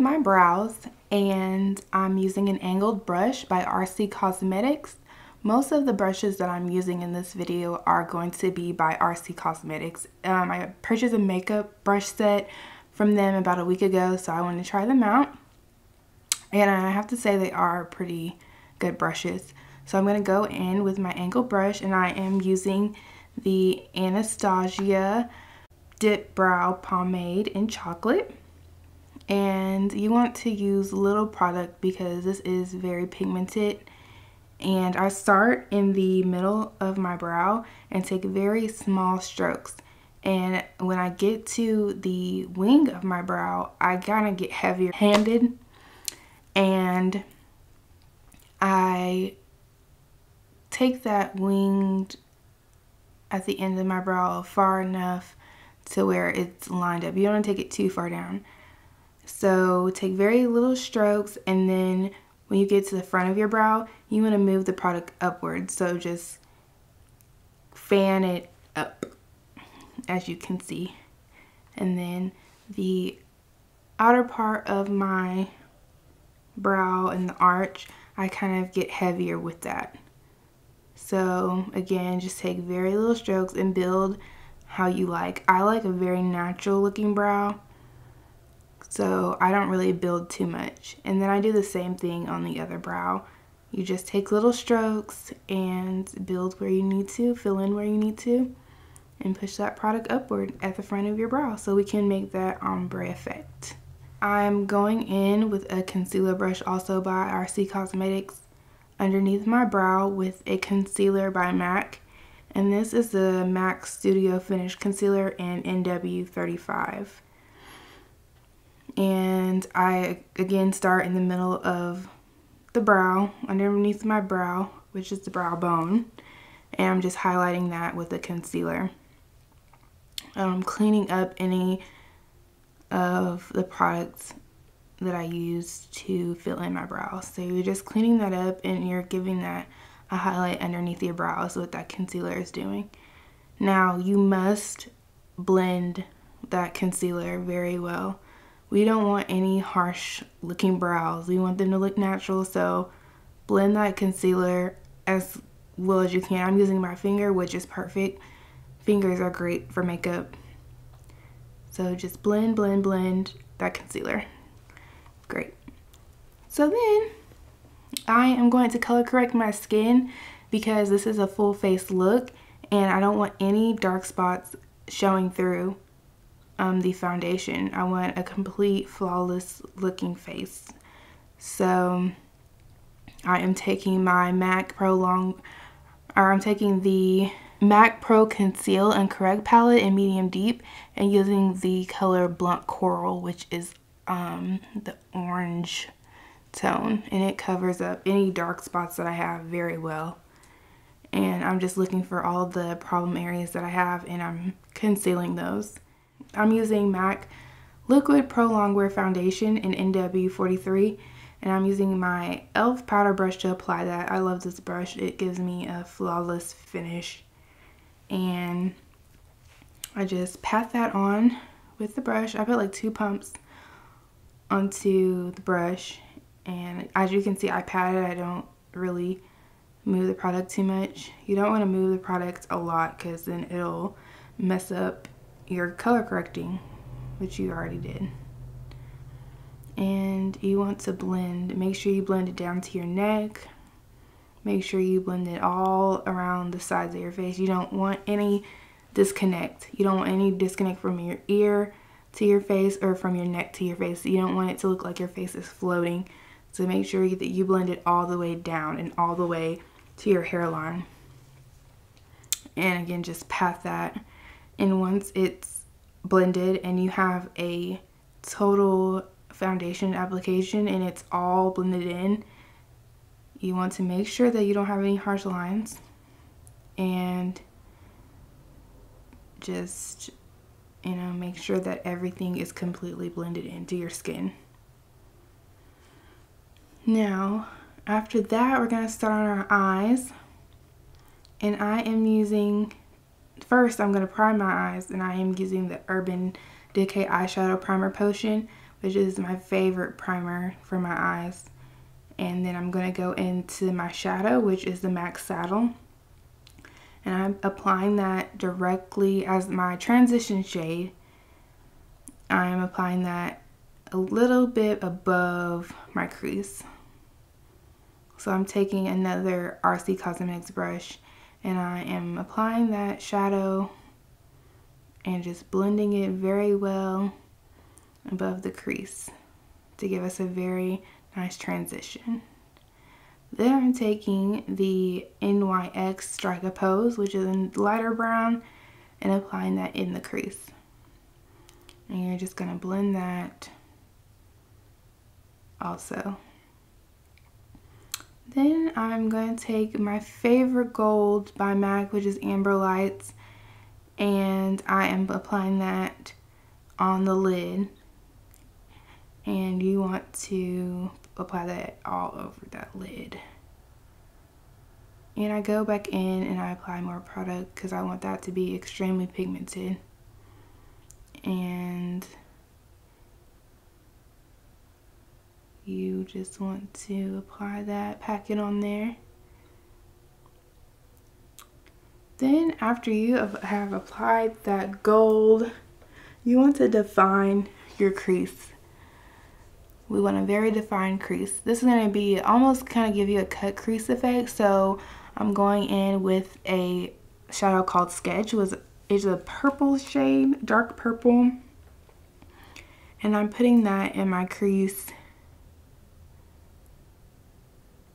with my brows, and I'm using an angled brush by Cosmetics. Most of the brushes that I'm using in this video are going to be by Cosmetics. I purchased a makeup brush set from them about a week ago, so I wanted to try them out. And I have to say they are pretty good brushes. So I'm going to go in with my angled brush, and I am using the Anastasia Dip Brow Pomade in Chocolate. And you want to use little product because this is very pigmented. And I start in the middle of my brow and take very small strokes. And when I get to the wing of my brow, I kind of get heavier handed. And I take that wing at the end of my brow far enough to where it's lined up. You don't want to take it too far down. So take very little strokes, and then when you get to the front of your brow, you want to move the product upwards. So just fan it up, as you can see. And then the outer part of my brow and the arch, I kind of get heavier with that. So again, just take very little strokes and build how you like. I like a very natural looking brow, so I don't really build too much. And then I do the same thing on the other brow. You just take little strokes and build where you need to, fill in where you need to, and push that product upward at the front of your brow so we can make that ombre effect. I'm going in with a concealer brush also by Cosmetics underneath my brow with a concealer by MAC. And this is the MAC Studio Finish Concealer in NW35. And I again start in the middle of the brow, underneath my brow, which is the brow bone. And I'm just highlighting that with a concealer. Cleaning up any of the products that I use to fill in my brows. So you're just cleaning that up and you're giving that a highlight underneath your brows, what that concealer is doing. Now you must blend that concealer very well. We don't want any harsh looking brows. We want them to look natural, so blend that concealer as well as you can. I'm using my finger, which is perfect. Fingers are great for makeup. So just blend, blend, blend that concealer. Great. So then I am going to color correct my skin because this is a full face look and I don't want any dark spots showing through the foundation. I want a complete flawless looking face. So I am taking my I'm taking the MAC Pro Conceal and Correct palette in medium deep and using the color Blunt Coral, which is the orange tone, and it covers up any dark spots that I have very well. And I'm just looking for all the problem areas that I have, and I'm concealing those. I'm using MAC Liquid Pro Longwear Foundation in NW43, and I'm using my e.l.f. powder brush to apply that. I love this brush. It gives me a flawless finish. And I just pat that on with the brush. I put like 2 pumps onto the brush, and as you can see, I pat it. I don't really move the product too much. You don't want to move the product a lot because then it'll mess up your color correcting, which you already did. And you want to blend. Make sure you blend it down to your neck. Make sure you blend it all around the sides of your face. You don't want any disconnect. You don't want any disconnect from your ear to your face or from your neck to your face. You don't want it to look like your face is floating. So make sure that you blend it all the way down and all the way to your hairline. And again, just pat that. And once it's blended and you have a total foundation application and it's all blended in, you want to make sure that you don't have any harsh lines, and just, you know, make sure that everything is completely blended into your skin. Now, after that, we're going to start on our eyes, and I am using, first I'm going to prime my eyes, and I am using the Urban Decay Eyeshadow Primer Potion, which is my favorite primer for my eyes. And then I'm going to go into my shadow, which is the MAC Saddle. And I'm applying that directly as my transition shade. I'm applying that a little bit above my crease. So I'm taking another RC Cosmetics brush and I am applying that shadow and just blending it very well above the crease to give us a very nice transition. Then I'm taking the NYX-strike pose, which is in lighter brown, and applying that in the crease. And you're just going to blend that also. Then I'm going to take my favorite gold by MAC, which is Amber Lights, and I am applying that on the lid. And you want to apply that all over that lid. And I go back in and I apply more product because I want that to be extremely pigmented. And you just want to apply that, pack it on there. Then after you have applied that gold, you want to define your crease. We want a very defined crease. This is going to be almost kind of give you a cut crease effect. So I'm going in with a shadow called Sketch. It's a purple shade, dark purple. And I'm putting that in my crease.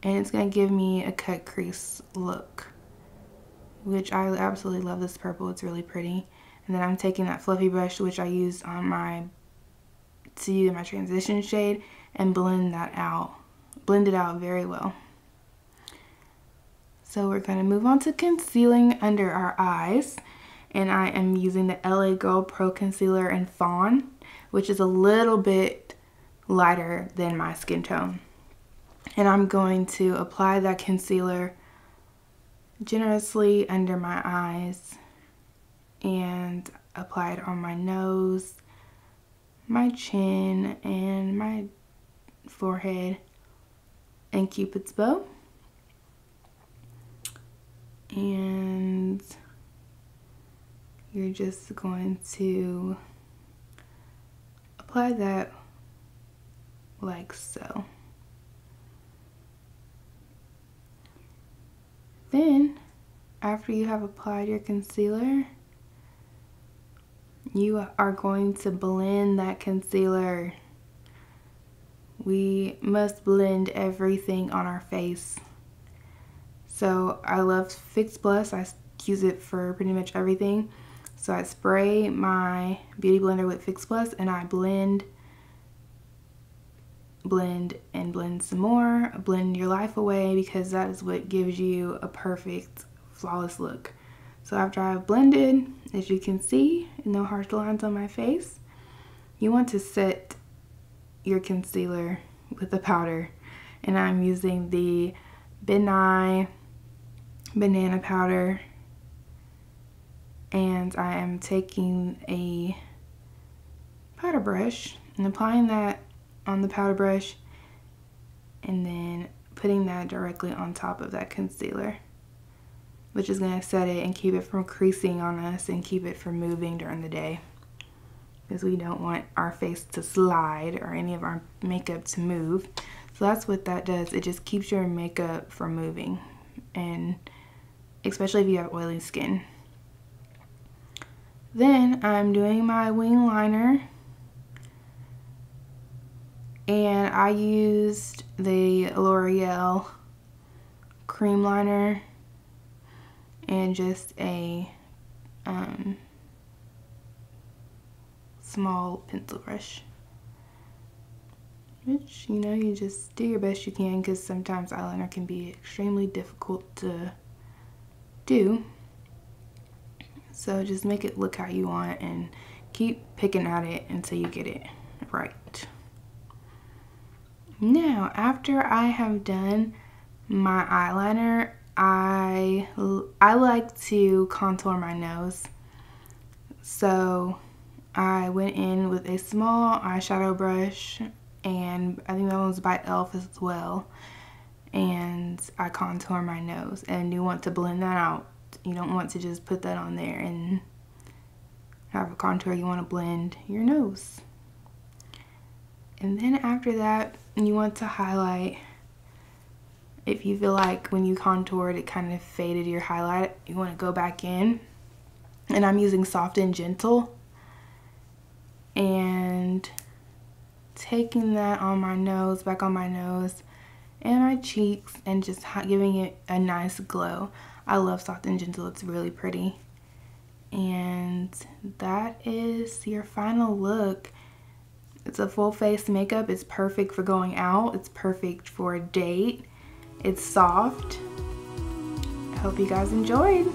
And it's going to give me a cut crease look, which I absolutely love this purple. It's really pretty. And then I'm taking that fluffy brush, which I used on my transition shade, and blend it out very well. So we're going to move on to concealing under our eyes, and I am using the LA Girl Pro Concealer in Fawn, which is a little bit lighter than my skin tone. And I'm going to apply that concealer generously under my eyes and apply it on my nose, my chin, and my forehead and Cupid's bow. And you're just going to apply that like so. Then, after you have applied your concealer, you are going to blend that concealer. We must blend everything on our face. So I love Fix Plus. I use it for pretty much everything. So I spray my beauty blender with Fix Plus and I blend, and blend some more. Blend your life away, because that is what gives you a perfect, flawless look. So after I've blended, as you can see, no harsh lines on my face, you want to set your concealer with a powder. And I'm using the Nye banana powder, and I am taking a powder brush and applying that on the powder brush, and then putting that directly on top of that concealer, which is going to set it and keep it from creasing on us and keep it from moving during the day, because we don't want our face to slide or any of our makeup to move. So that's what that does. It just keeps your makeup from moving, and especially if you have oily skin. Then I'm doing my wing liner, and I used the L'Oreal cream liner and just a small pencil brush, which, you know, you just do your best you can, because sometimes eyeliner can be extremely difficult to do. So just make it look how you want and keep picking at it until you get it right. Now, after I have done my eyeliner, I like to contour my nose. So I went in with a small eyeshadow brush, and I think that one was by e.l.f. as well, and I contour my nose. And you want to blend that out. You don't want to just put that on there and have a contour. You want to blend your nose. And then after that, you want to highlight. If you feel like when you contoured it kind of faded your highlight, you want to go back in. And I'm using Soft and Gentle. And taking that on my nose, back on my nose and my cheeks, and just giving it a nice glow. I love Soft and Gentle. It's really pretty. And that is your final look. It's a full face makeup. It's perfect for going out. It's perfect for a date. It's soft. I hope you guys enjoyed.